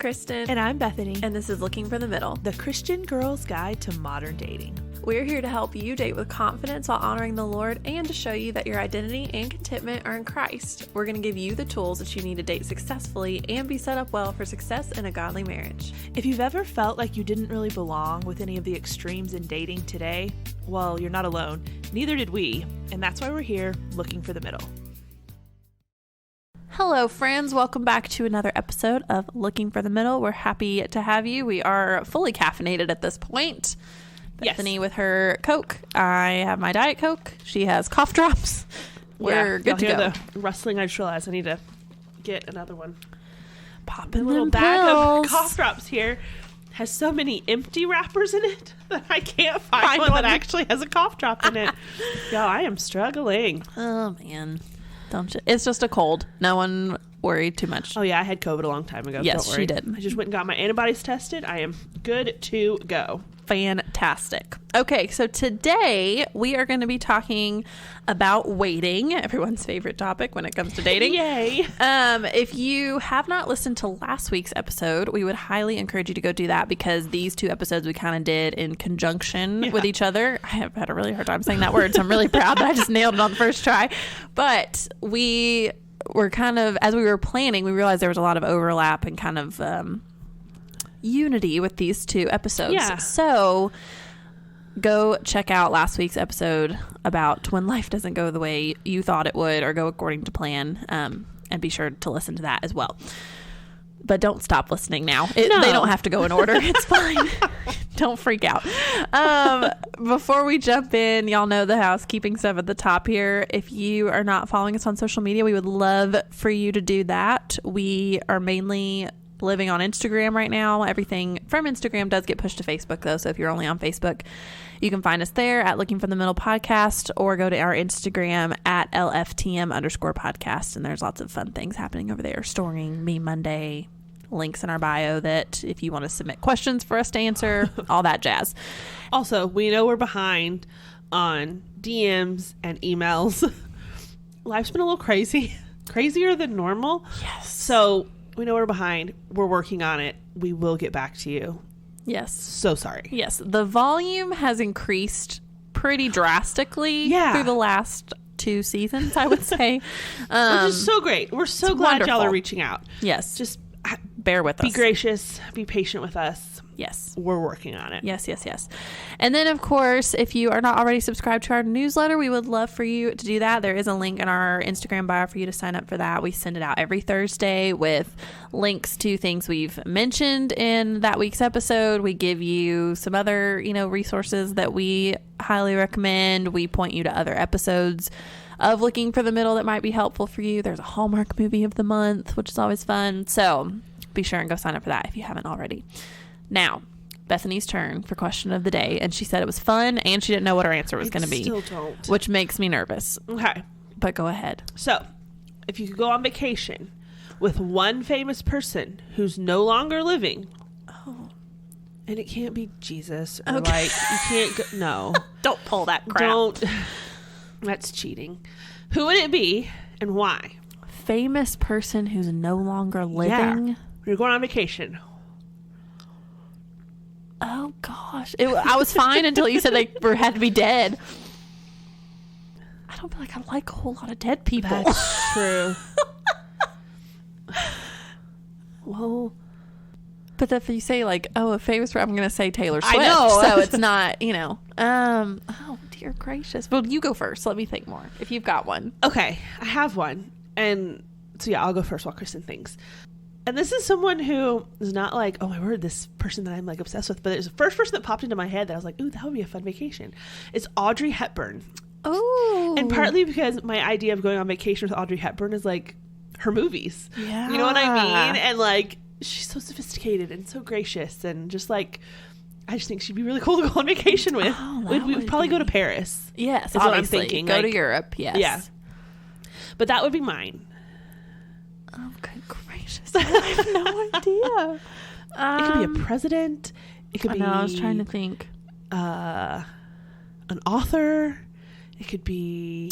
Kristen. And I'm Bethany. And this is Looking for the Middle, the Christian Girl's Guide to Modern Dating. We're here to help you date with confidence while honoring the Lord and to show you that your identity and contentment are in Christ. We're going to give you the tools that you need to date successfully and be set up well for success in a godly marriage. If you've ever felt like you didn't really belong with any of the extremes in dating today, well, you're not alone. Neither did we. And that's why we're here looking for the middle. Hello, friends. Welcome back to another episode of Looking for the Middle. We're happy to have you. We are fully caffeinated at this point. Bethany with her Coke. I have my Diet Coke. She has cough drops. We're good to go. The rustling. I just realized I need to get another one. Popping a little them bag pills. of cough drops here has so many empty wrappers in it that I can't find one that actually has a cough drop in it. Yo, I am struggling. Oh, man. Don't you? It's just a cold. No one worried too much. Oh, yeah. I had COVID a long time ago. Yes, Don't worry. she did. I just went and got my antibodies tested. I am good to go. Fantastic. Okay, so today we are going to be talking about waiting, everyone's favorite topic when it comes to dating. Yay. If you have not listened to last week's episode, we would highly encourage you to go do that because these two episodes we kind of did in conjunction with each other. I have had a really hard time saying that word, so I'm really proud that I just nailed it on the first try. But we were kind of, as we were planning, we realized there was a lot of overlap and kind of unity with these two episodes. Yeah. So go check out last week's episode about when life doesn't go the way you thought it would or go according to plan, and be sure to listen to that as well. But don't stop listening now. They don't have to go in order. It's fine. Don't freak out. Before we jump in, y'all know the housekeeping stuff at the top here. If you are not following us on social media, we would love for you to do that. We are mainly living on Instagram right now. Everything from Instagram does get pushed to Facebook though, so if you're only on Facebook, you can find us there at Looking for the Middle Podcast, or go to our Instagram at LFTM_podcast, and there's lots of fun things happening over there. Storing Me Monday, links in our bio that if you want to submit questions for us to answer, all that jazz. Also, we know we're behind on DMs and emails. Life's been a little crazier than normal. Yes. So we know we're behind. We're working on it. We will get back to you. Yes. So sorry. Yes. The volume has increased pretty drastically through the last 2 seasons, I would say. Which is so great. We're so glad wonderful. y'all are reaching out. Yes. Just bear with us. Be gracious. Be patient with us. Yes. We're working on it. Yes. And then, of course, if you are not already subscribed to our newsletter, we would love for you to do that. There is a link in our Instagram bio for you to sign up for that. We send it out every Thursday with links to things we've mentioned in that week's episode. We give you some other, resources that we highly recommend. We point you to other episodes of Looking for the Middle that might be helpful for you. There's a Hallmark movie of the month, which is always fun. So be sure and go sign up for that if you haven't already. Now, Bethany's turn for question of the day, and she said it was fun, and she didn't know what her answer was going to be. Still don't. Which makes me nervous. Okay. But go ahead. So, if you could go on vacation with one famous person who's no longer living, and it can't be Jesus, or you can't go, no. Don't pull that crap. That's cheating. Who would it be, and why? Famous person who's no longer living? Yeah. You're going on vacation. Oh, gosh. I was fine until you said they had to be dead. I don't feel like I like a whole lot of dead people. That's true. Well, but if you say a famous rapper, I'm going to say Taylor Swift. I know. So it's not, oh, dear gracious. Well, you go first. Let me think more. If you've got one. Okay. I have one. And so, yeah, I'll go first while Kristen thinks. And this is someone who is not oh my word, this person that I'm obsessed with, but it was the first person that popped into my head that I was like, ooh, that would be a fun vacation. It's Audrey Hepburn. Oh. And partly because my idea of going on vacation with Audrey Hepburn is her movies. Yeah. You know what I mean? And she's so sophisticated and so gracious and just I just think she'd be really cool to go on vacation with. Oh, We'd probably go to Paris. Yes, is what I'm obviously. thinking. Go to Europe, yes. Yeah. But that would be mine. Oh, good gracious. I have no idea. It could be a president. It could be... I was trying to think. An author. It could be...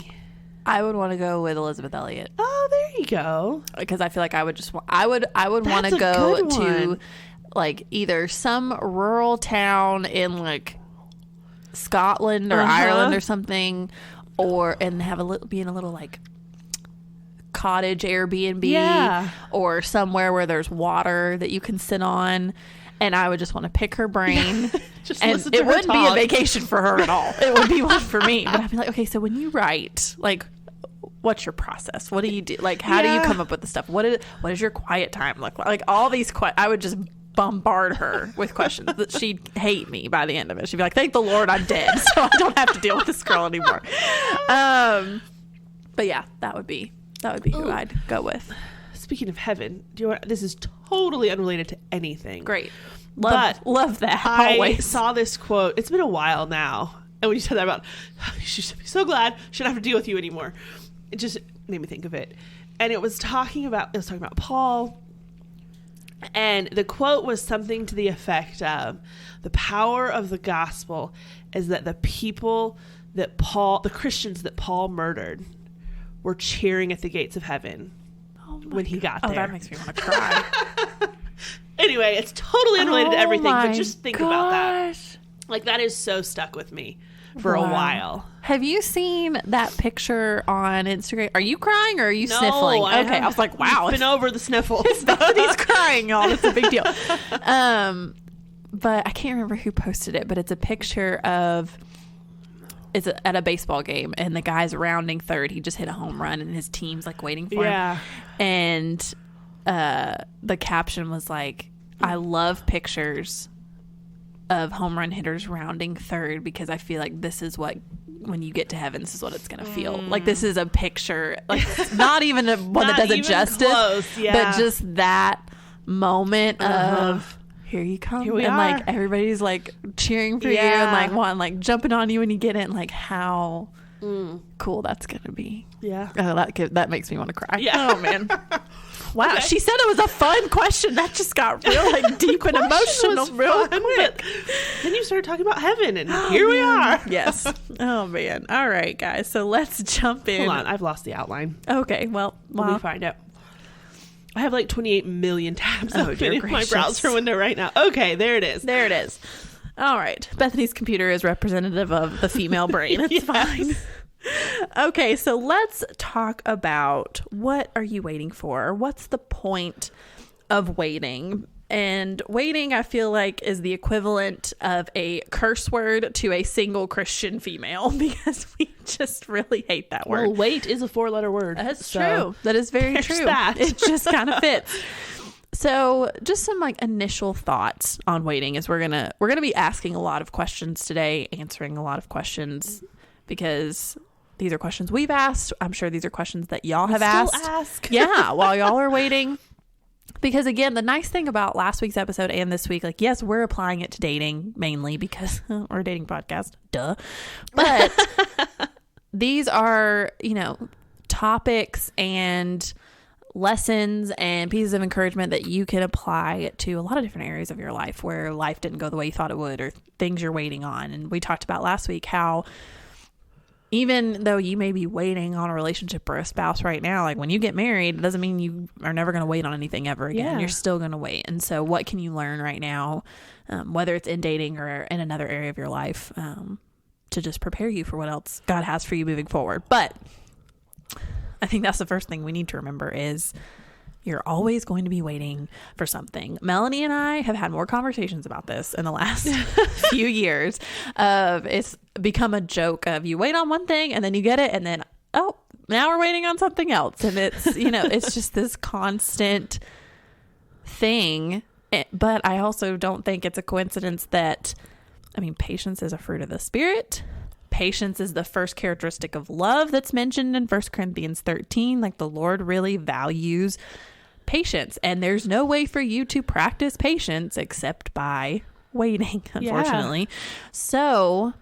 I would want to go with Elizabeth Elliot. Oh, there you go. Because I feel like I would just I would want That's to a go good to one. like either some rural town in like Scotland or Uh-huh. Ireland or something, and have be in a little like cottage Airbnb, Yeah. or somewhere where there's water that you can sit on. And I would just want to pick her brain. Just And listen to it her wouldn't be a talk. vacation for her at all. It would be one for me. But I'd be like, okay, so when you write, like, what's your process? What do you do? Like, how do you Yeah. come up with the stuff? What does your quiet time look like? Like, all these I would just bombard her with questions that she'd hate me by the end of it. She'd be like, thank the Lord I'm dead, so I don't have to deal with this girl anymore. But yeah, that would be who I'd go with. Speaking of heaven, this is totally unrelated to anything. Great. But Love that. I Always. saw this quote. It's been a while now. And when you said that about, you should be so glad, shouldn't have to deal with you anymore. It just made me think of it. And it was talking about Paul. And the quote was something to the effect of, the power of the gospel is that the Christians that Paul murdered were cheering at the gates of heaven when he got there. Oh, that makes me want to cry. Anyway, it's totally unrelated to everything, but just think about that. Gosh. Like, that is so stuck with me for a Wow. while. Have you seen that picture on Instagram? Are you crying or are you No, sniffling? I Okay, I was like, wow, Been over the sniffles. Bethany's crying, y'all. It's a big deal. But I can't remember who posted it, but it's a picture of at a baseball game, and the guy's rounding third. He just hit a home run, and his team's like waiting for Yeah. him. And the caption was like, I love pictures of home run hitters rounding third, because I feel like this is what, when you get to heaven, this is what it's going to feel like. This is a picture, like, not even one that Not does it even justice, close, yeah. but just that moment of, here you come. Here we and are. like everybody's like cheering for you and like jumping on you when you get in. Like, how cool that's going to be. Yeah. Oh, that makes me want to cry. Yeah. Oh, man. Wow, Okay. she said it was a fun question. That just got real like deep and emotional real fun, quick. but then you started talking about heaven, and here we are. Yes. Oh man. All right, guys. So let's jump in. Hold on, I've lost the outline. Okay. Well, Let me find it. I have like 28 million tabs Oh, open dear in my gracious. browser window right now. Okay, there it is. there it is. All right. Bethany's computer is representative of the female brain. It's Yes. fine. Okay, so let's talk about, what are you waiting for? What's the point of waiting? And waiting, I feel like, is the equivalent of a curse word to a single Christian female, because we just really hate that word. Well, wait is a 4-letter word. That's so true. That is very there's true. that. It just kind of fits. So, just some like initial thoughts on waiting, is we're gonna be asking a lot of questions today, answering a lot of questions, because these are questions we've asked. I'm sure these are questions that y'all have Still asked. ask. Yeah, while y'all are waiting. Because again, the nice thing about last week's episode and this week, like, yes, we're applying it to dating mainly because we're a dating podcast. Duh. But these are, topics and lessons and pieces of encouragement that you can apply to a lot of different areas of your life where life didn't go the way you thought it would, or things you're waiting on. And we talked about last week how even though you may be waiting on a relationship or a spouse right now, like, when you get married, it doesn't mean you are never going to wait on anything ever again. Yeah. You're still going to wait. And so what can you learn right now, whether it's in dating or in another area of your life, to just prepare you for what else God has for you moving forward? But I think that's the first thing we need to remember, is you're always going to be waiting for something. Melanie and I have had more conversations about this in the last few years. It's become a joke of, you wait on one thing and then you get it, and then, oh, now we're waiting on something else. And it's, it's just this constant thing. But I also don't think it's a coincidence that, patience is a fruit of the Spirit. Patience is the first characteristic of love that's mentioned in 1 Corinthians 13. Like, the Lord really values patience, and there's no way for you to practice patience except by waiting, unfortunately. So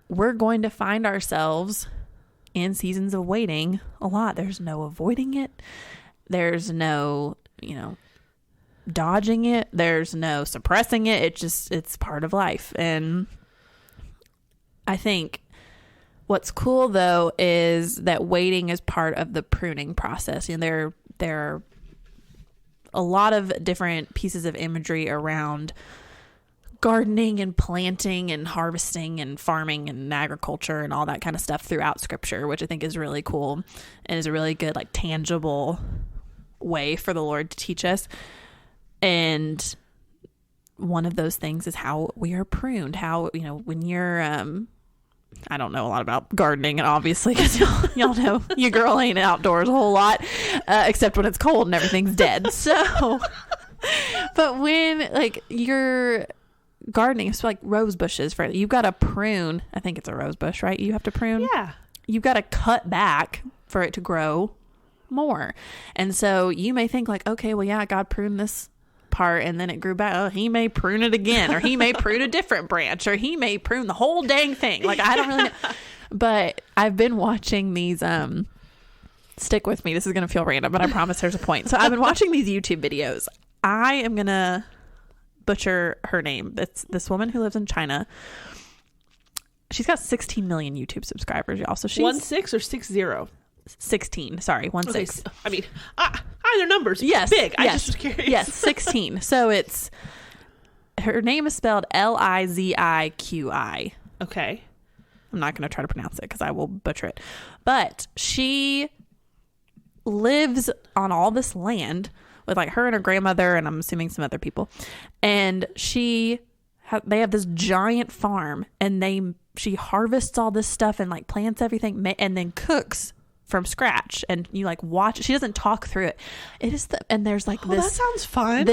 we're going to find ourselves in seasons of waiting a lot. There's no avoiding it. There's no, dodging it. There's no suppressing it. It's part of life. And I think What's cool though is that waiting is part of the pruning process. You know, there are a lot of different pieces of imagery around gardening and planting and harvesting and farming and agriculture and all that kind of stuff throughout scripture, which I think is really cool and is a really good, like, tangible way for the Lord to teach us. And one of those things is how we are pruned. How, you know, when you're, I don't know a lot about gardening, and obviously, because y'all know your girl ain't outdoors a whole lot, except when it's cold and everything's dead. So, but when, like, you're gardening, it's like rose bushes, for you've got to prune. I think it's a rose bush, right? You have to prune. Yeah. You've got to cut back for it to grow more. And so you may think like, okay, well, yeah, God pruned this part and then it grew back. Oh, he may prune it again, or he may prune a different branch, or he may prune the whole dang thing. Like, I don't really know. But I've been watching these, stick with me, this is going to feel random, but I promise there's a point. So I've been watching these YouTube videos. I am going to butcher her name. It's this woman who lives in China. She's got 16 million YouTube subscribers, y'all. So she's 16 or 60? 16. Sorry, 16. Okay, I mean, either numbers. Yes, big. I yes, just was curious. Yes, 16. So it's, her name is spelled Liziqi. Okay. I'm not going to try to pronounce it because I will butcher it. But she lives on all this land with, like, her and her grandmother, and I'm assuming some other people. And they have this giant farm, and she harvests all this stuff and, like, plants everything and then cooks from scratch. And you, like, watch. She doesn't talk through it. It is and there's like this. That sounds fun.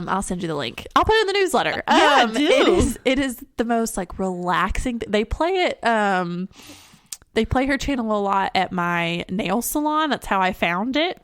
I'll send you the link. I'll put it in the newsletter. Yeah, do. It is the most, like, relaxing. They play it. They play her channel a lot at my nail salon. That's how I found it.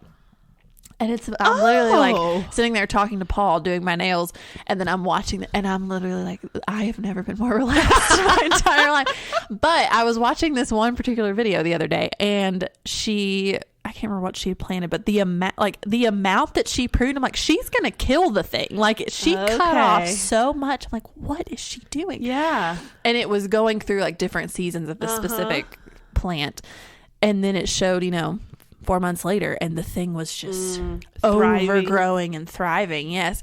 And I'm literally like sitting there talking to Paul doing my nails, and then I'm watching and I'm literally like, I have never been more relaxed in my entire life. But I was watching this one particular video the other day, and I can't remember what she had planted, but the amount that she pruned, I'm like, she's gonna kill the thing. Like, she cut off so much. I'm like, what is she doing? Yeah. And it was going through, like, different seasons of this specific plant, and then it showed, 4 months later, and the thing was just overgrowing and thriving. Yes.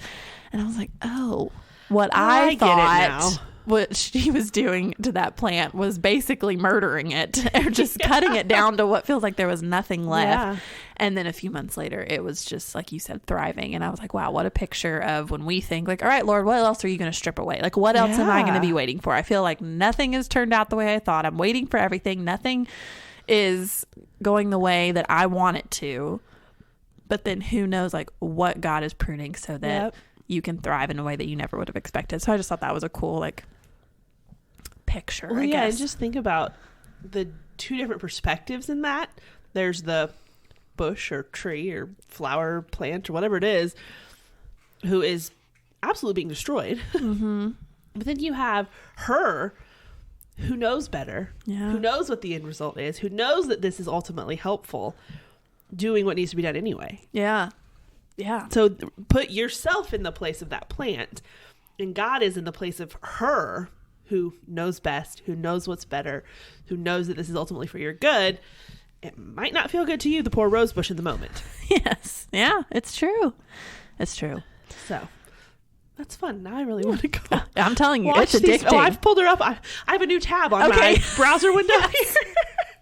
And I was like, oh, I thought what she was doing to that plant was basically murdering it, or just cutting it down to what feels like there was nothing left. Yeah. And then a few months later, it was just, like you said, thriving. And I was like, wow, what a picture of when we think, like, all right, Lord, what else are you going to strip away? Like, what else am I going to be waiting for? I feel like nothing has turned out the way I thought. I'm waiting for everything. Nothing is going the way that I want it to. But then who knows, like, what God is pruning so that you can thrive in a way that you never would have expected. So I just thought that was a cool, like, picture. Well, I guess. And just think about the two different perspectives in that. There's the bush or tree or flower plant or whatever it is who is absolutely being destroyed. Mm-hmm. But then you have her who knows better, who knows what the end result is, who knows that this is ultimately helpful, doing what needs to be done anyway. Yeah. Yeah. So put yourself in the place of that plant, and God is in the place of her who knows best, who knows what's better, who knows that this is ultimately for your good. It might not feel good to you, the poor rose bush, in the moment. Yes. Yeah, it's true. It's true. So that's fun. Now I really want to go. I'm telling you, it's addicting. Oh, I've pulled her up. I have a new tab on my browser window here.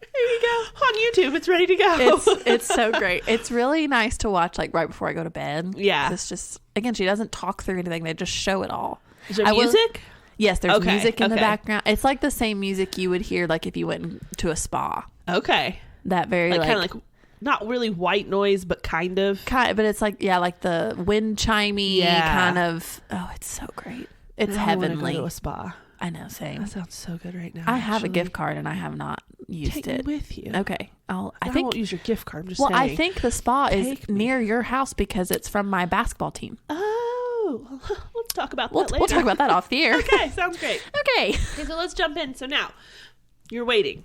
There you go. On YouTube, it's ready to go. It's so great. It's really nice to watch, like, right before I go to bed. Yeah. It's just, again, she doesn't talk through anything. They just show it all. Is there music? Yes, there's music in the background. It's like the same music you would hear, like, if you went to a spa. Okay. That very, like kind of like, not really white noise, but kind of. But it's like, like the wind chimey kind of. Oh, it's so great. It's heavenly. Go to a spa. I know, same. That sounds so good right now. I have a gift card and I have not used Take it. Me with you. Okay. I won't use your gift card. I'm just saying. I think the spa is near your house because it's from my basketball team. Oh, let's talk about that later. We'll talk about that off the air. Okay, sounds great. Okay, so let's jump in. So now, you're waiting.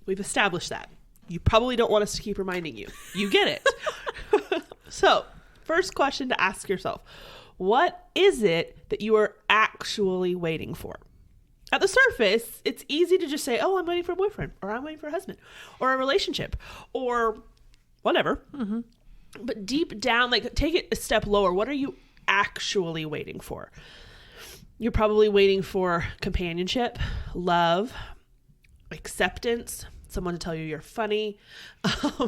We've established that. You probably don't want us to keep reminding you. You get it. So, first question to ask yourself. What is it that you are actually waiting for? at the surface, it's easy to just say, oh, I'm waiting for a boyfriend, or I'm waiting for a husband, or a relationship, or whatever. Mm-hmm. But deep down, like, take it a step lower. What are you actually waiting for? You're probably waiting for companionship, love, acceptance, someone to tell you you're funny,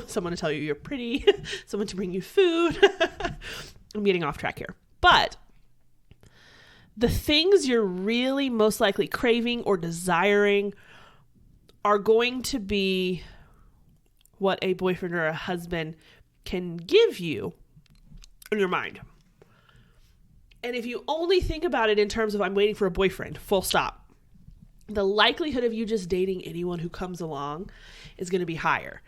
someone to tell you you're pretty, someone to bring you food. I'm getting off track here. But the things you're really most likely craving or desiring are going to be what a boyfriend or a husband can give you in your mind. And if you only think about it in terms of I'm waiting for a boyfriend, full stop, the likelihood of you just dating anyone who comes along is going to be higher.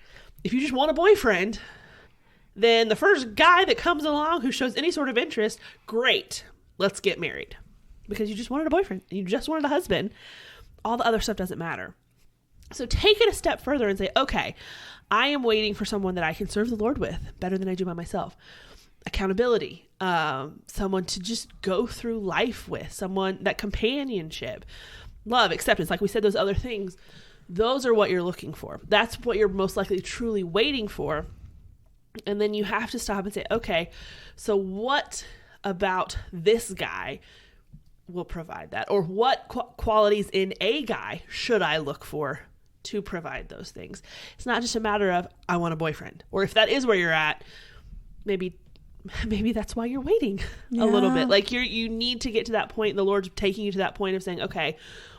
If you just want a boyfriend, then the first guy that comes along who shows any sort of interest, great, let's get married. Because you just wanted a boyfriend, you just wanted a husband. All the other stuff doesn't matter. So take it a step further and say, okay, I am waiting for someone that I can serve the Lord with better than I do by myself. Accountability, someone to just go through life with, someone, that companionship, love, acceptance. Like we said, those other things, those are what you're looking for. That's what you're most likely truly waiting for. And then you have to stop and say, okay, so what about this guy will provide that? Or what qualities in a guy should I look for to provide those things? It's not just a matter of, I want a boyfriend. Or if that is where you're at, maybe that's why you're waiting a little bit. Like you need to get to that point. The Lord's taking you to that point of saying, okay,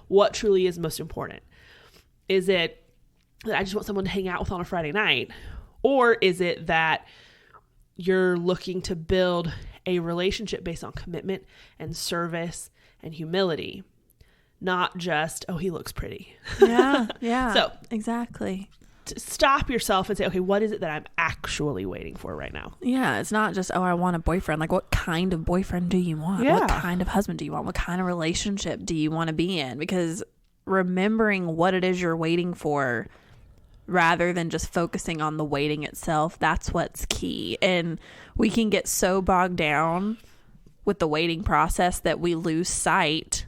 what truly is most important? Is it that I just want someone to hang out with on a Friday night? Or is it that you're looking to build a relationship based on commitment and service and humility? Not just, oh, he looks pretty. Yeah. So exactly. Stop yourself and say, okay, what is it that I'm actually waiting for right now? Yeah, it's not just, oh, I want a boyfriend. Like, what kind of boyfriend do you want? Yeah. What kind of husband do you want? What kind of relationship do you want to be in? Because remembering what it is you're waiting for rather than just focusing on the waiting itself, that's what's key. And we can get so bogged down with the waiting process that we lose sight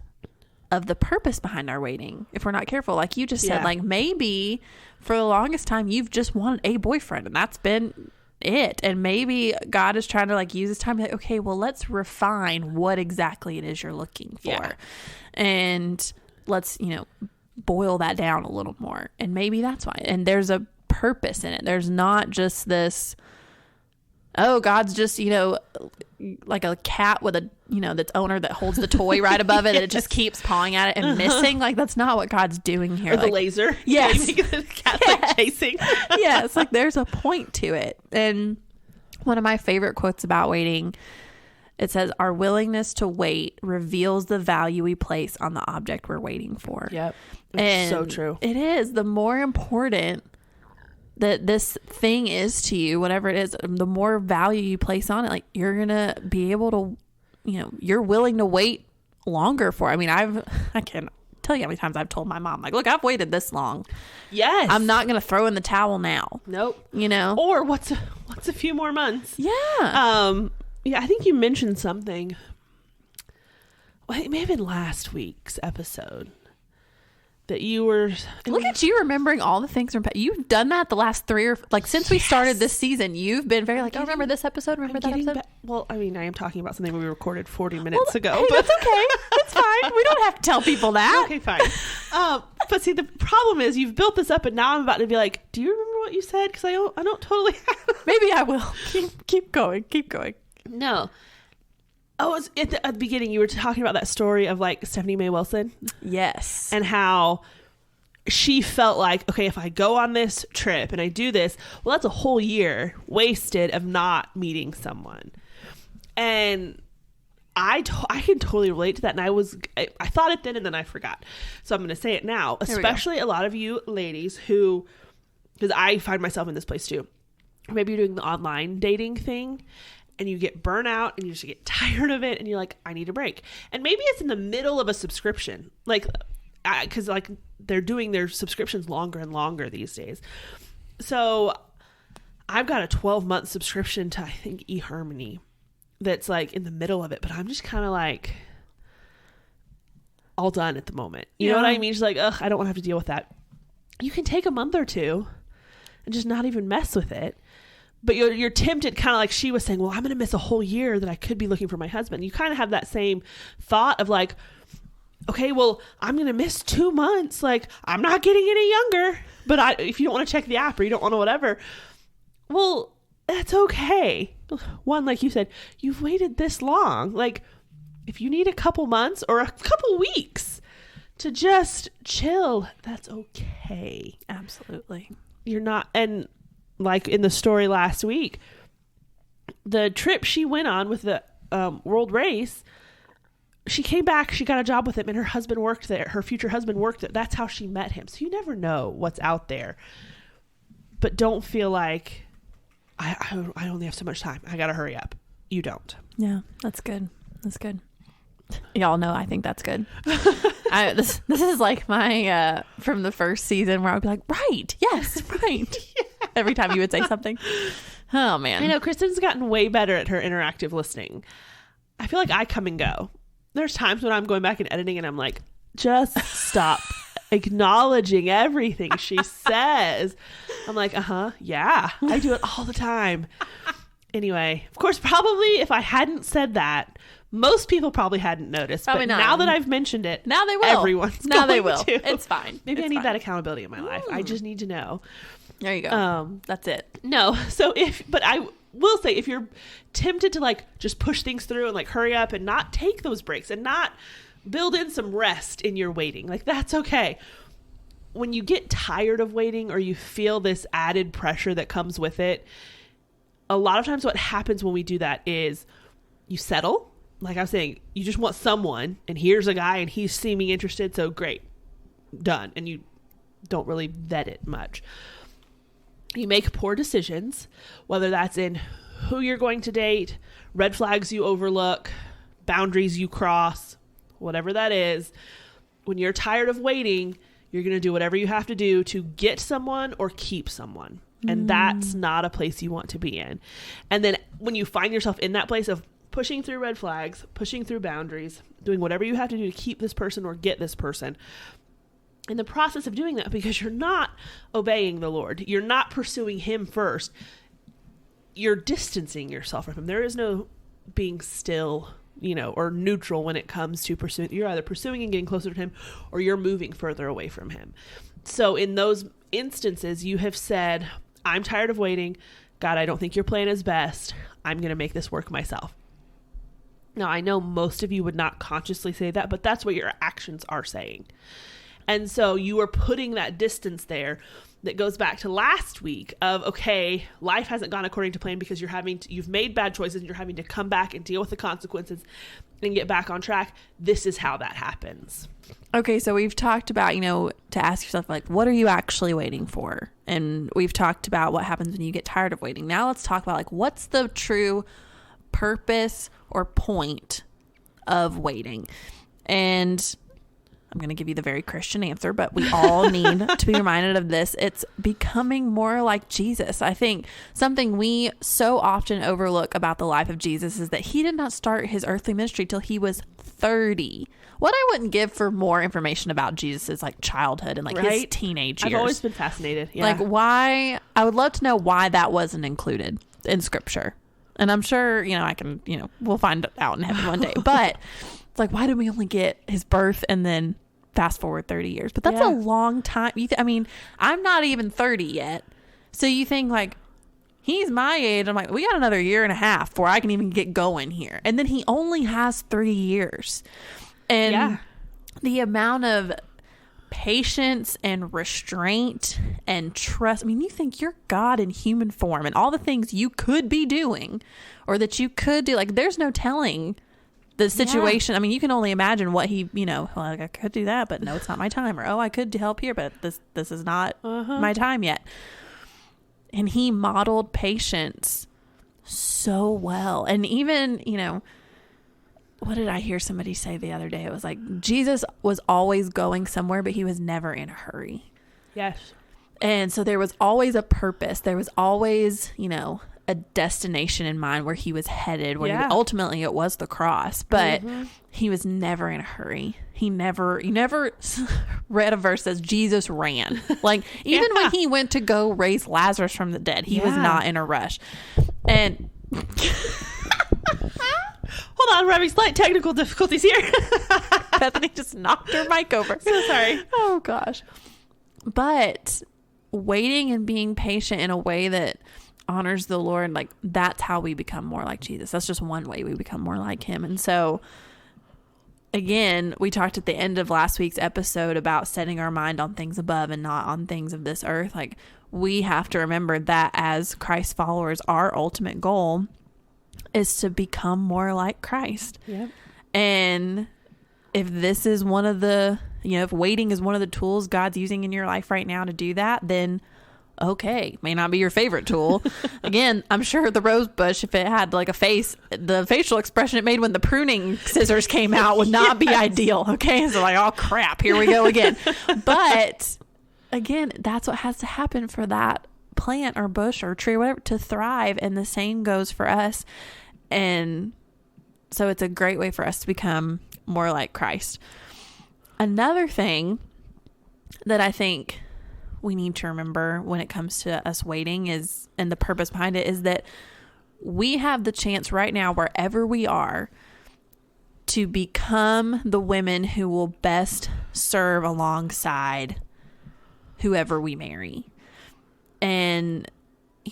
of the purpose behind our waiting if we're not careful. Like you just said, like maybe for the longest time you've just wanted a boyfriend and that's been it. And maybe God is trying to like use this time to like, okay, well, let's refine what exactly it is you're looking for. Yeah. And let's, boil that down a little more. And maybe that's why. And there's a purpose in it. There's not just this, oh, God's just, like a cat with a, that's owner that holds the toy right above it and it just keeps pawing at it and missing. Like, that's not what God's doing here. Or the laser. Yes. The cat's like chasing. Yes. Like, there's a point to it. And one of my favorite quotes about waiting, it says, our willingness to wait reveals the value we place on the object we're waiting for. Yep. And so true. It is. The more important that this thing is to you, whatever it is, the more value you place on it, like you're going to be able to, you're willing to wait longer for. I mean, I can't tell you how many times I've told my mom, like, look, I've waited this long. Yes. I'm not going to throw in the towel now. Nope. Or what's a few more months? Yeah. Yeah, I think you mentioned something. Well, it may have been last week's episode that you were. Look at you remembering all the things from. You've done that the last since we started this season. You've been very like, oh, remember this episode? Remember that episode? Well, I mean, I am talking about something we recorded 40 minutes ago. Hey, but that's okay. That's fine. We don't have to tell people that. Okay, fine. But see, the problem is you've built this up, and now I'm about to be like, do you remember what you said? Because I don't totally. Maybe I will. Keep going. Keep going. No. Oh, it was at the beginning. You were talking about that story of like Stephanie Mae Wilson. Yes. And how she felt like, okay, if I go on this trip and I do this, well, that's a whole year wasted of not meeting someone. And I can totally relate to that. And I thought it then and then I forgot. So I'm going to say it now, especially a lot of you ladies who, because I find myself in this place too. Maybe you're doing the online dating thing and you get burnt out and you just get tired of it and you're like, I need a break. And maybe it's in the middle of a subscription, like, because like they're doing their subscriptions longer and longer these days. So I've got a 12-month subscription to, I think, eHarmony that's like in the middle of it, but I'm just kind of like, all done at the moment. You know what I mean? She's like, ugh, I don't want to have to deal with that. You can take a month or two and just not even mess with it. But you're tempted, kind of like she was saying, well, I'm going to miss a whole year that I could be looking for my husband. You kind of have that same thought of like, okay, well, I'm going to miss 2 months. Like, I'm not getting any younger. But if you don't want to check the app or you don't want to whatever, well, that's okay. One, like you said, you've waited this long. Like, if you need a couple months or a couple weeks to just chill, that's okay. Absolutely. You're not, and like in the story last week, the trip she went on with the world race, she came back, she got a job with him, and her husband worked there. Her future husband worked there. That's how she met him. So you never know what's out there. But don't feel like, I only have so much time. I got to hurry up. You don't. Yeah, that's good. That's good. Y'all know I think that's good. This is like my from the first season where I would be like, right, yes, right. Yeah. Every time you would say something. Oh man. I know Kristen's gotten way better at her interactive listening. I feel like I come and go. There's times when I'm going back and editing and I'm like, just stop acknowledging everything she says. I'm like, yeah, I do it all the time. Anyway, of course, probably if I hadn't said that, most people probably hadn't noticed. Probably but not. now that I've mentioned it, now they will. Everyone's now going they will. to. It's fine. Maybe it's I need fine. that accountability in my life. I just need to know. There you go. That's it. No. So but I will say, if you're tempted to like just push things through and like hurry up and not take those breaks and not build in some rest in your waiting, like that's okay. When you get tired of waiting or you feel this added pressure that comes with it, a lot of times what happens when we do that is you settle. Like I was saying, you just want someone, and here's a guy and he's seeming interested, so great, done. And you don't really vet it much. You make poor decisions, whether that's in who you're going to date, red flags you overlook, boundaries you cross, whatever that is. When you're tired of waiting, you're going to do whatever you have to do to get someone or keep someone. And that's not a place you want to be in. And then when you find yourself in that place of pushing through red flags, pushing through boundaries, doing whatever you have to do to keep this person or get this person, in the process of doing that, because you're not obeying the Lord, you're not pursuing him first, you're distancing yourself from him. There is no being still, or neutral when it comes to pursuing. You're either pursuing and getting closer to him, or you're moving further away from him. So in those instances, you have said, I'm tired of waiting. God, I don't think your plan is best. I'm going to make this work myself. Now, I know most of you would not consciously say that, but that's what your actions are saying. And so you are putting that distance there that goes back to last week of, okay, life hasn't gone according to plan because you've made bad choices and you're having to come back and deal with the consequences and get back on track. This is how that happens. Okay, so we've talked about, to ask yourself, like, what are you actually waiting for? And we've talked about what happens when you get tired of waiting. Now let's talk about, like, what's the true purpose or point of waiting? And I'm going to give you the very Christian answer, but we all need to be reminded of this. It's becoming more like Jesus. I think something we so often overlook about the life of Jesus is that he did not start his earthly ministry till he was 30. What I wouldn't give for more information about Jesus's like childhood and like his teenage years. I've always been fascinated. Yeah. Like why, I would love to know why that wasn't included in scripture. And I'm sure, I can, we'll find out in heaven one day. But it's like, why did we only get his birth and then fast forward 30 years? But that's a long time. I'm not even 30 yet. So you think like, he's my age. I'm like, we got another year and a half before I can even get going here. And then he only has 3 years. And the amount of patience and restraint and trust. You think you're God in human form and all the things you could be doing or that you could do. Like, there's no telling the situation. You can only imagine what he, like, I could do that, but no, it's not my time. Or, oh, I could help here, but this is not my time yet. And he modeled patience so well. And even, what did I hear somebody say the other day? It was like, Jesus was always going somewhere, but he was never in a hurry. Yes. And so there was always a purpose. There was always, a destination in mind where he was headed, where Yeah. ultimately it was the cross, but he was never in a hurry. You never read a verse that says Jesus ran. Like, even when he went to go raise Lazarus from the dead, he was Yeah. not in a rush. And Hold on, we're having slight technical difficulties here. Bethany just knocked her mic over. So sorry. Oh gosh. But waiting and being patient in a way that honors the Lord, like, that's how we become more like Jesus. That's just one way we become more like him. And so again, we talked at the end of last week's episode about setting our mind on things above and not on things of this earth. Like, we have to remember that as Christ followers, our ultimate goal is to become more like Christ. Yep. And if this is one of the, if waiting is one of the tools God's using in your life right now to do that, then okay, may not be your favorite tool. Again, I'm sure the rose bush, if it had like a face, the facial expression it made when the pruning scissors came out would not be ideal. Okay. So like, oh crap, here we go again. But again, that's what has to happen for that plant or bush or tree or whatever to thrive. And the same goes for us. And so it's a great way for us to become more like Christ. Another thing that I think we need to remember when it comes to us waiting is, and the purpose behind it, is that we have the chance right now, wherever we are, to become the women who will best serve alongside whoever we marry. And,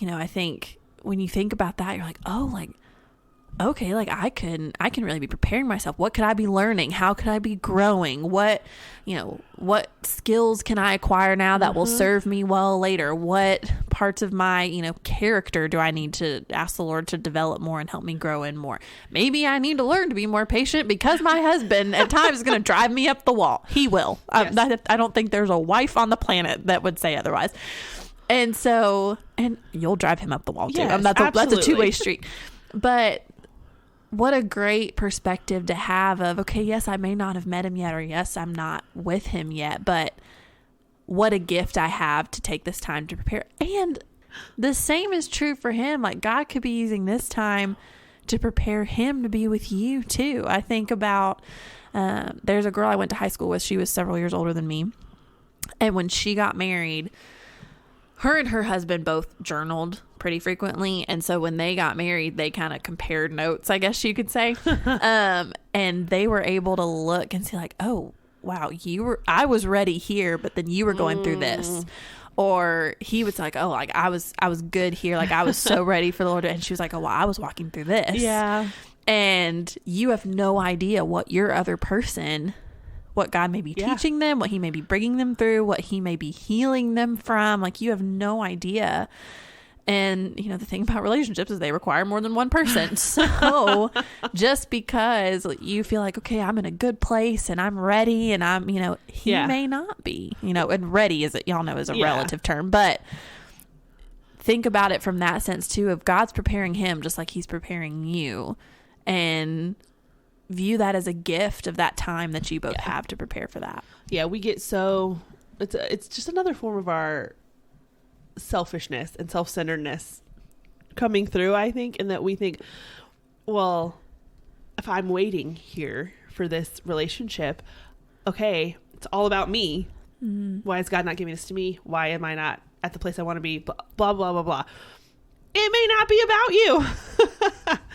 I think when you think about that, you're like, oh, like, okay, like I can really be preparing myself. What could I be learning? How could I be growing? What skills can I acquire now that will serve me well later? What parts of my, character do I need to ask the Lord to develop more and help me grow in more? Maybe I need to learn to be more patient because my husband at times is going to drive me up the wall. He will. Yes. I don't think there's a wife on the planet that would say otherwise. And so, and you'll drive him up the wall too. Yes, That's a absolutely. two-way street. But what a great perspective to have of, okay, yes, I may not have met him yet, or yes, I'm not with him yet, but what a gift I have to take this time to prepare. And the same is true for him. Like, God could be using this time to prepare him to be with you too. I think about, there's a girl I went to high school with. She was several years older than me. And when she got married, her and her husband both journaled pretty frequently. And so when they got married, they kind of compared notes, I guess you could say. And they were able to look and see like, oh, wow, I was ready here, but then you were going through this. Or he was like, oh, like I was good here. Like I was so ready for the Lord. And she was like, oh, well, I was walking through this. Yeah. And you have no idea what your other person, what God may be teaching them, what he may be bringing them through, what he may be healing them from. Like, you have no idea. And, the thing about relationships is they require more than one person. So just because you feel like, okay, I'm in a good place and I'm ready and I'm, he may not be, and ready is, y'all know, is a relative term, but think about it from that sense too, of God's preparing him just like he's preparing you, and view that as a gift of that time that you both have to prepare for that. Yeah, we get it's just another form of our selfishness and self-centeredness coming through, I think, in that we think, well, if I'm waiting here for this relationship, okay, it's all about me. Why is God not giving this to me? Why am I not at the place I want to be? Blah, blah, blah, blah, blah. It may not be about you.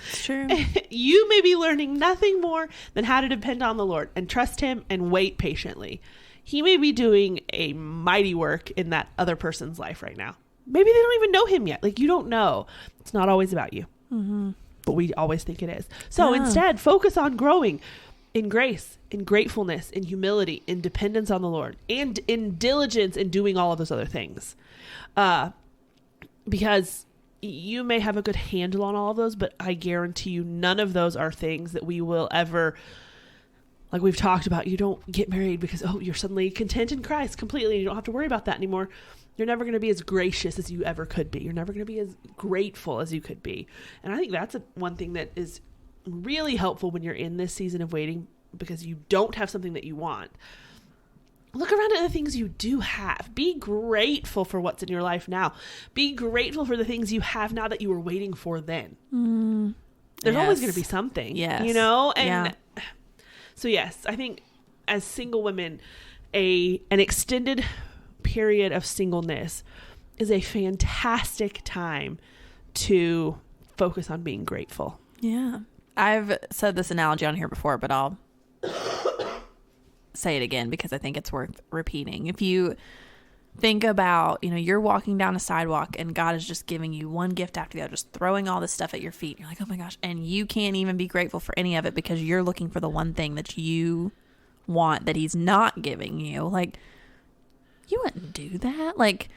It's true. You may be learning nothing more than how to depend on the Lord and trust him and wait patiently. He may be doing a mighty work in that other person's life right now. Maybe they don't even know him yet. Like, you don't know. It's not always about you. But we always think it is. So instead, focus on growing in grace, in gratefulness, in humility, in dependence on the Lord, and in diligence in doing all of those other things. Because you may have a good handle on all of those, but I guarantee you none of those are things that we will ever, like we've talked about. You don't get married because, you're suddenly content in Christ completely. You don't have to worry about that anymore. You're never going to be as gracious as you ever could be. You're never going to be as grateful as you could be. And I think that's one thing that is really helpful when you're in this season of waiting, because you don't have something that you want, look around at the things you do have. Be grateful for what's in your life now. Be grateful for the things you have now that you were waiting for then. There's always going to be something, you know? And so, yes, I think as single women, an extended period of singleness is a fantastic time to focus on being grateful. Yeah. I've said this analogy on here before, but I'll say it again because I think it's worth repeating. If you think about, you're walking down a sidewalk and God is just giving you one gift after the other, just throwing all this stuff at your feet. You're like, oh my gosh. And you can't even be grateful for any of it because you're looking for the one thing that you want that he's not giving you. Like, you wouldn't do that. Like,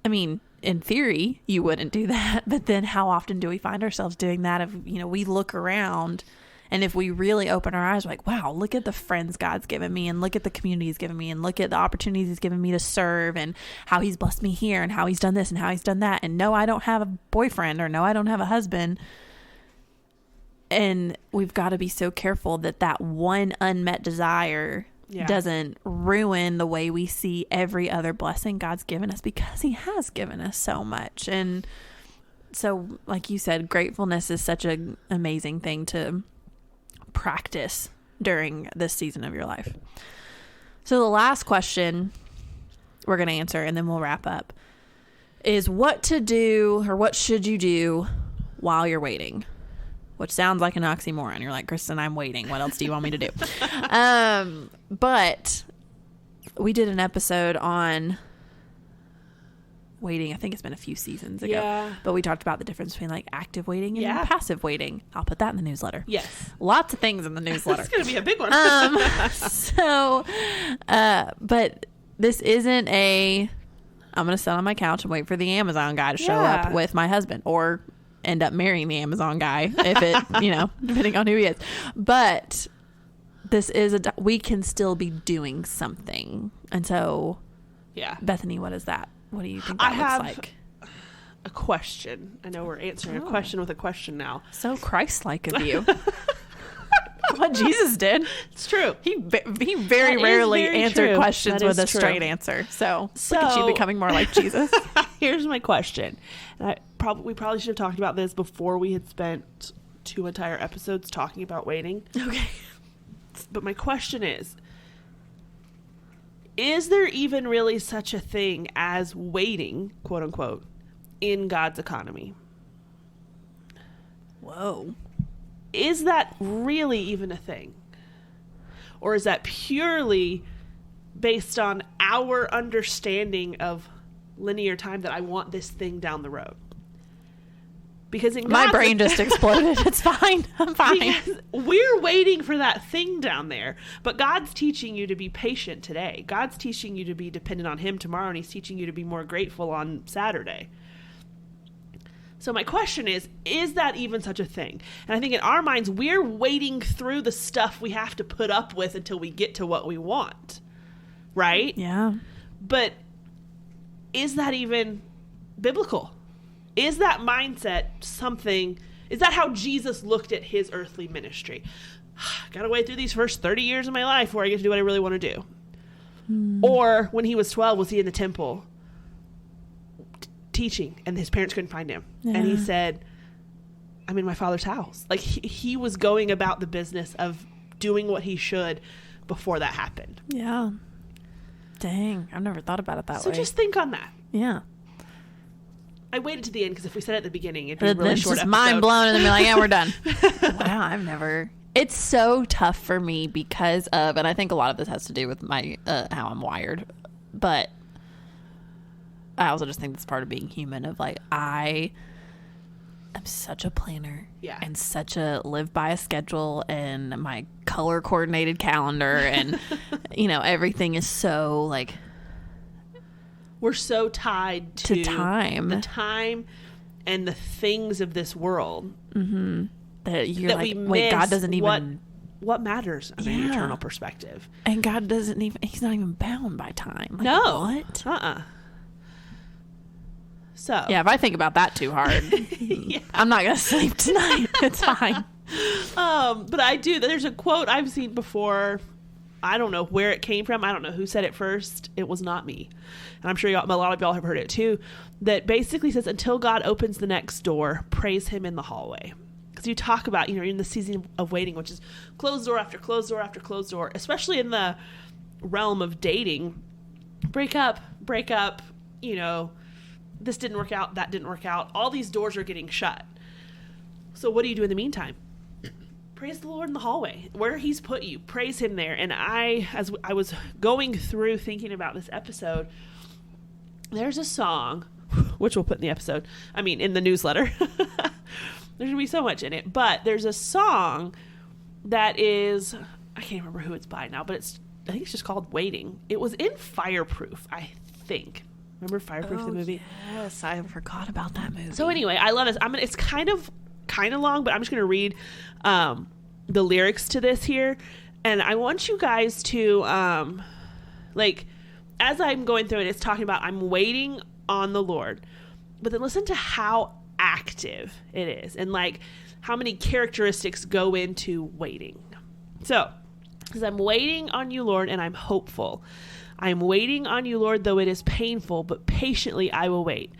I mean, in theory, you wouldn't do that. But then how often do we find ourselves doing that if, we look around and if we really open our eyes, like, wow, look at the friends God's given me and look at the community he's given me and look at the opportunities he's given me to serve and how he's blessed me here and how he's done this and how he's done that. And no, I don't have a boyfriend or no, I don't have a husband. And we've got to be so careful that one unmet desire doesn't ruin the way we see every other blessing God's given us because he has given us so much. And so, like you said, gratefulness is such an amazing thing to practice during this season of your life. So the last question we're going to answer and then we'll wrap up is what to do or what should you do while you're waiting? Which sounds like an oxymoron. You're like, Kristen, I'm waiting. What else do you want me to do? But we did an episode on waiting. I think it's been a few seasons ago. Yeah. But we talked about the difference between like active waiting and passive waiting. I'll put that in the newsletter. Yes. Lots of things in the newsletter. It's going to be a big one. But this isn't I'm going to sit on my couch and wait for the Amazon guy to show up with my husband or end up marrying the Amazon guy if it, depending on who he is. But this is we can still be doing something. And so, Bethany, what is that? What do you think that looks like? A question. I know we're answering a question with a question now. So Christ-like of you. What Jesus did. It's true. He very rarely answered questions with a straight answer. So look at you becoming more like Jesus. Here's my question. And we probably should have talked about this before we had spent 2 entire episodes talking about waiting. Okay. But my question is there even really such a thing as waiting, quote unquote, in God's economy? Whoa. Is that really even a thing? Or is that purely based on our understanding of linear time that I want this thing down the road? Because in my brain just exploded. It's fine. I'm fine. Because we're waiting for that thing down there. But God's teaching you to be patient today. God's teaching you to be dependent on him tomorrow, and he's teaching you to be more grateful on Saturday. So my question is that even such a thing? And I think in our minds, we're waiting through the stuff we have to put up with until we get to what we want. Right? Yeah. But is that even biblical? Is that mindset is that how Jesus looked at his earthly ministry? Got to wait through these first 30 years of my life where I get to do what I really want to do. Or when he was 12, was he in the temple teaching and his parents couldn't find him? Yeah. And he said, I'm in my Father's house. Like he was going about the business of doing what he should before that happened. Yeah. Dang. I've never thought about it that way. So just think on that. Yeah. I waited to the end because if we said it at the beginning, it'd be a really short episode. Mind blown, and then be like, yeah, we're done. Wow, it's so tough for me because of, and I think a lot of this has to do with my, how I'm wired, but I also just think that's part of being human of like, I am such a planner and such a live by a schedule and my color coordinated calendar and, everything is so like, we're so tied to time. The time and the things of this world. Mm-hmm. That you're like, wait, God doesn't even... What matters on an eternal perspective. And God doesn't even... He's not even bound by time. Like, no. What? So... Yeah, if I think about that too hard, I'm not going to sleep tonight. It's fine. But I do... There's a quote I've seen before... I don't know where it came from. I don't know who said it first. It was not me. And I'm sure a lot of y'all have heard it too. That basically says, until God opens the next door, praise him in the hallway. Because you talk about, you're in the season of waiting, which is closed door after closed door after closed door, especially in the realm of dating. Break up, this didn't work out, that didn't work out. All these doors are getting shut. So what do you do in the meantime? Praise the Lord in the hallway, where he's put you. Praise him there. And as I was going through thinking about this episode, there's a song, which we'll put in the episode. In the newsletter. There's going to be so much in it. But there's a song that is, I can't remember who it's by now, but I think it's just called Waiting. It was in Fireproof, I think. Remember Fireproof, the movie? Yes, I forgot about that movie. So anyway, I love this. It's kind of long, but I'm just going to read the lyrics to this here. And I want you guys to, as I'm going through it, it's talking about I'm waiting on the Lord. But then listen to how active it is and how many characteristics go into waiting. So, because I'm waiting on you, Lord, and I'm hopeful. I am waiting on you, Lord, though it is painful, but patiently I will wait.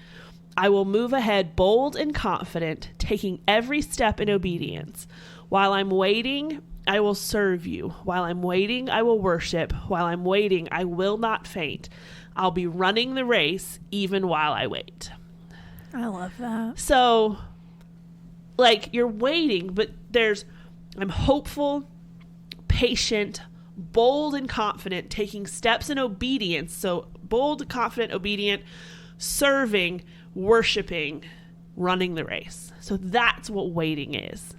I will move ahead bold and confident, taking every step in obedience. While I'm waiting, I will serve you. While I'm waiting, I will worship. While I'm waiting, I will not faint. I'll be running the race even while I wait. I love that. So, you're waiting, but I'm hopeful, patient, bold and confident, taking steps in obedience. So bold, confident, obedient, serving, worshiping, running the race. So that's what waiting is.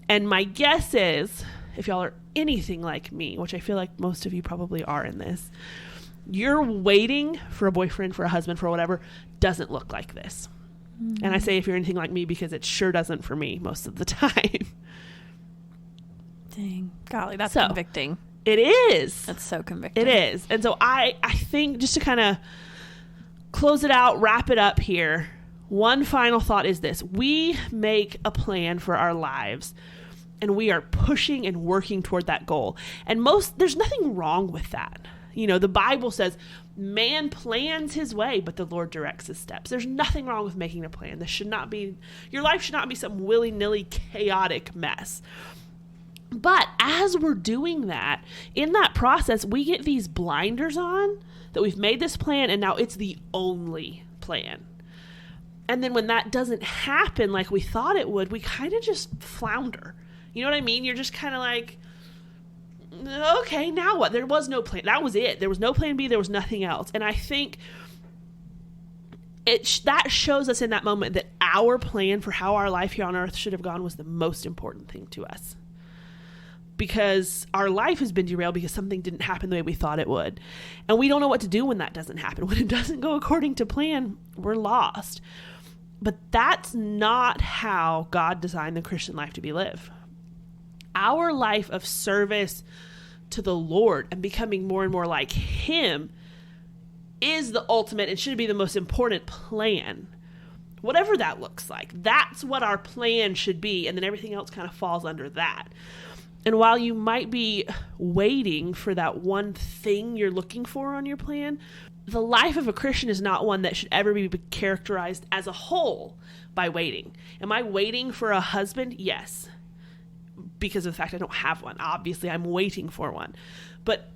And my guess is, if y'all are anything like me, which I feel like most of you probably are in this, you're waiting for a boyfriend, for a husband, for whatever, doesn't look like this. Mm-hmm. And I say if you're anything like me because it sure doesn't for me most of the time. Dang. Golly, that's convicting. It is. That's so convicting. It is. And so I think, just to kind of close it out, wrap it up here, one final thought is this. We make a plan for our lives, and we are pushing and working toward that goal. And there's nothing wrong with that. The Bible says, man plans his way, but the Lord directs his steps. There's nothing wrong with making a plan. Your life should not be some willy-nilly chaotic mess. But as we're doing that, in that process, we get these blinders on that we've made this plan and now it's the only plan. And then when that doesn't happen like we thought it would, we kind of just flounder. You know what I mean? You're just kind of like, okay, now what? There was no plan. That was it. There was no plan B. There was nothing else. And I think that shows us in that moment that our plan for how our life here on earth should have gone was the most important thing to us. Because our life has been derailed because something didn't happen the way we thought it would. And we don't know what to do when that doesn't happen. When it doesn't go according to plan, we're lost. But that's not how God designed the Christian life to be lived. Our life of service to the Lord and becoming more and more like Him is the ultimate and should be the most important plan. Whatever that looks like, that's what our plan should be. And then everything else kind of falls under that. And while you might be waiting for that one thing you're looking for on your plan, the life of a Christian is not one that should ever be characterized as a whole by waiting. Am I waiting for a husband? Yes. Because of the fact I don't have one. Obviously, I'm waiting for one. But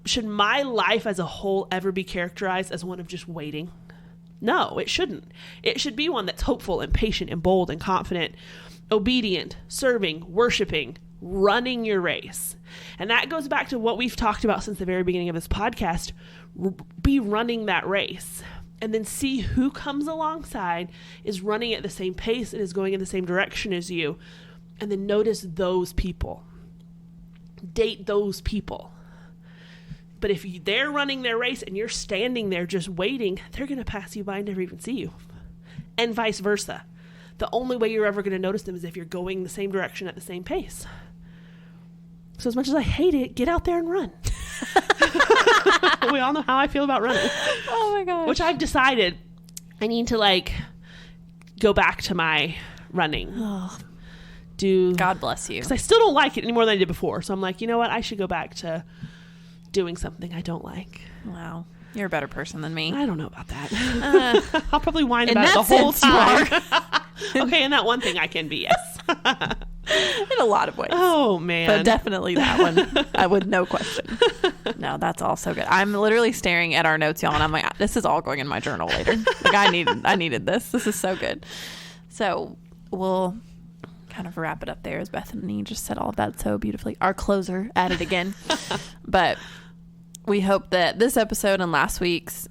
should my life as a whole ever be characterized as one of just waiting? No, it shouldn't. It should be one that's hopeful and patient and bold and confident, obedient, serving, worshiping, running your race. And that goes back to what we've talked about since the very beginning of this podcast. Be running that race. And then see who comes alongside, is running at the same pace and is going in the same direction as you. And then notice those people. Date those people. But if they're running their race and you're standing there just waiting, they're going to pass you by and never even see you. And vice versa. The only way you're ever going to notice them is if you're going the same direction at the same pace. So as much as I hate it, get out there and run. We all know how I feel about running. Oh my gosh. Which I've decided I need to go back to my running. Oh. do. God bless you. Because I still don't like it any more than I did before. So I'm like, you know what? I should go back to doing something I don't like. Wow. You're a better person than me. I don't know about that. I'll probably whine in about it the that whole sense, time. Okay, and that one thing I can be, yes. In a lot of ways. Oh, man. But definitely that one. I would, no question. No, that's all so good. I'm literally staring at our notes, y'all, and I'm like, this is all going in my journal later. Like, I needed this. This is so good. So we'll kind of wrap it up there, as Bethany just said all of that so beautifully. Our closer at it again. But we hope that this episode and last week's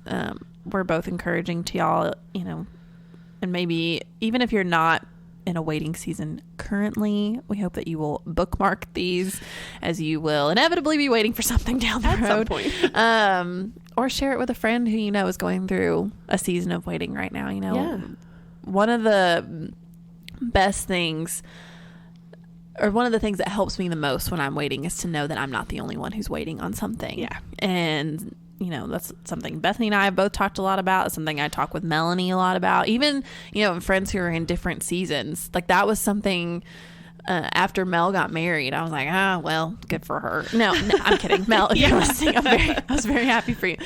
were both encouraging to y'all, you know, and maybe even if you're not in a waiting season currently, we hope that you will bookmark these, as you will inevitably be waiting for something down the road. At some point. Or share it with a friend who you know is going through a season of waiting right now. You know, Yeah. One of the best things, or one of the things that helps me the most when I'm waiting, is to know that I'm not the only one who's waiting on something. Yeah. And, you know, that's something Bethany and I have both talked a lot about. It's something I talk with Melanie a lot about. Even, you know, friends who are in different seasons. Like, that was something after Mel got married. I was like, well, good for her. No, I'm kidding. Mel, if you're listening, I was very happy for you.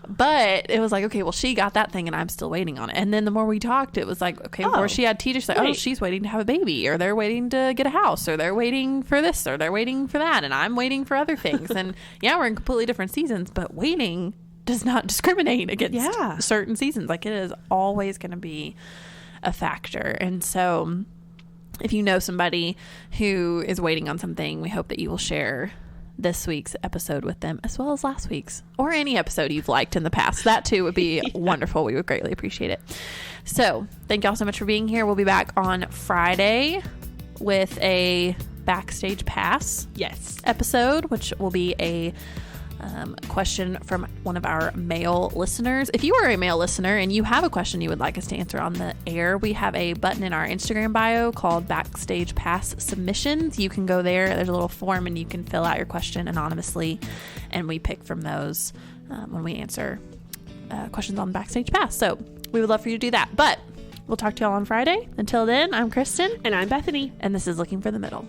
But it was like, okay, well, she got that thing and I'm still waiting on it. And then the more we talked, it was like, okay, before she had TJ, she's like, oh, she's waiting to have a baby, or they're waiting to get a house, or they're waiting for this, or they're waiting for that, and I'm waiting for other things. And yeah, we're in completely different seasons, but waiting does not discriminate against certain seasons. Like, it is always going to be a factor. And so if you know somebody who is waiting on something, we hope that you will share this week's episode with them, as well as last week's, or any episode you've liked in the past. That too would be wonderful. We would greatly appreciate it. So thank y'all so much for being here. We'll be back on Friday with a Backstage Pass episode, which will be a question from one of our male listeners. If you are a male listener and you have a question you would like us to answer on the air, we have a button in our Instagram bio called Backstage Pass Submissions. You can go there. There's a little form and you can fill out your question anonymously, and we pick from those when we answer questions on Backstage Pass. So we would love for you to do that. But we'll talk to y'all on Friday. Until then, I'm Kristen. And I'm Bethany. And this is Looking for the Middle.